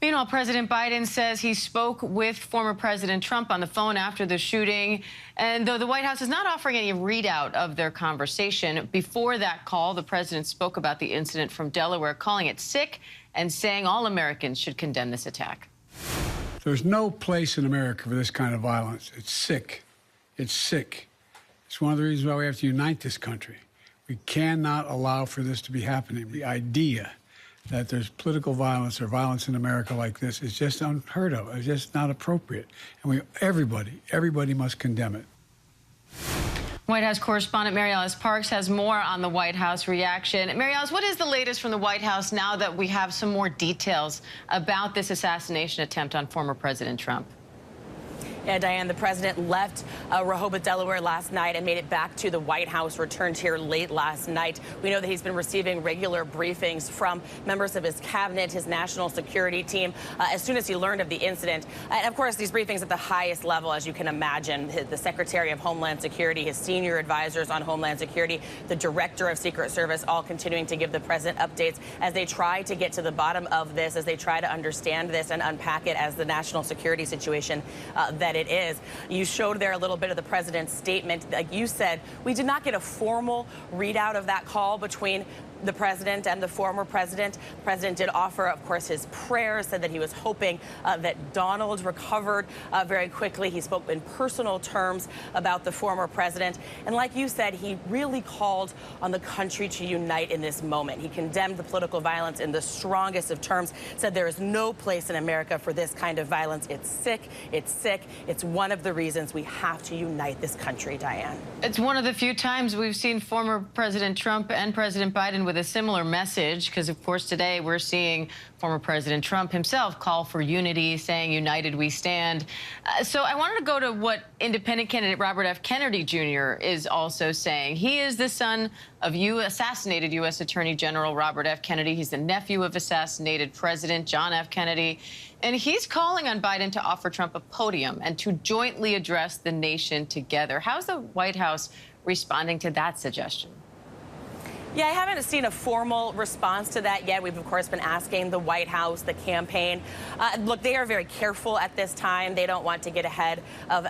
Meanwhile, President Biden says he spoke with former President Trump on the phone after the shooting. And though the White House is not offering any readout of their conversation, before that call, the president spoke about the incident from Delaware, calling it sick and saying all Americans should condemn this attack. There's no place in America for this kind of violence. It's sick. It's sick. It's one of the reasons why we have to unite this country. We cannot allow for this to be happening. The idea that there's political violence or violence in America like this is just unheard of. It's just not appropriate. And everybody must condemn it. White House correspondent Mary Alice Parks has more on the White House reaction. Mary Alice, what is the latest from the White House now that we have some more details about this assassination attempt on former President Trump? Yeah, Diane, the president left Rehoboth, Delaware last night and made it back to the White House, returned here late last night. We know that he's been receiving regular briefings from members of his cabinet, his national security team, as soon as he learned of the incident. And, of course, these briefings at the highest level, as you can imagine. The Secretary of Homeland Security, his senior advisors on Homeland Security, the Director of Secret Service, all continuing to give the president updates as they try to get to the bottom of this, as they try to understand this and unpack it as the national security situation that it is. You showed there a little bit of the president's statement. Like you said, we did not get a formal readout of that call between the president and the former president. The president did offer, of course, his prayers, said that he was hoping that Donald recovered very quickly. He spoke in personal terms about the former president. And like you said, he really called on the country to unite in this moment. He condemned the political violence in the strongest of terms, said there is no place in America for this kind of violence. It's sick. It's sick. It's one of the reasons we have to unite this country, Diane. It's one of the few times we've seen former President Trump and President Biden with a similar message, because, of course, today we're seeing former President Trump himself call for unity, saying, "United we stand." So I wanted to go to what independent candidate Robert F. Kennedy Jr. is also saying. He is the son of assassinated U.S. Attorney General Robert F. Kennedy. He's the nephew of assassinated President John F. Kennedy. And he's calling on Biden to offer Trump a podium and to jointly address the nation together. How's the White House responding to that suggestion? Yeah, I haven't seen a formal response to that yet. We've, of course, been asking the White House, the campaign. Look, they are very careful at this time. They don't want to get ahead of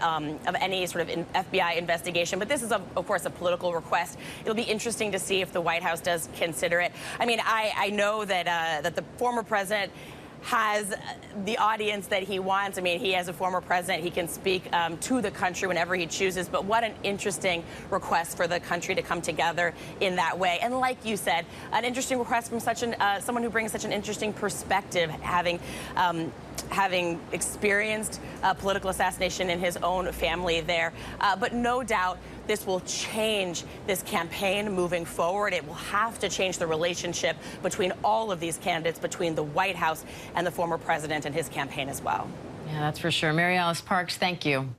any sort of FBI investigation. But this is, of course, a political request. It'll be interesting to see if the White House does consider it. I mean, I know that, that the former president has the audience that he wants. I mean, he, as a former president, he can speak to the country whenever he chooses. But what an interesting request for the country to come together in that way. And like you said, an interesting request from such someone who brings such an interesting perspective, having experienced political assassination in his own family there. But no doubt this will change this campaign moving forward. It will have to change the relationship between all of these candidates, between the White House and the former president and his campaign as well. Yeah, that's for sure. Mary Alice Parks, thank you.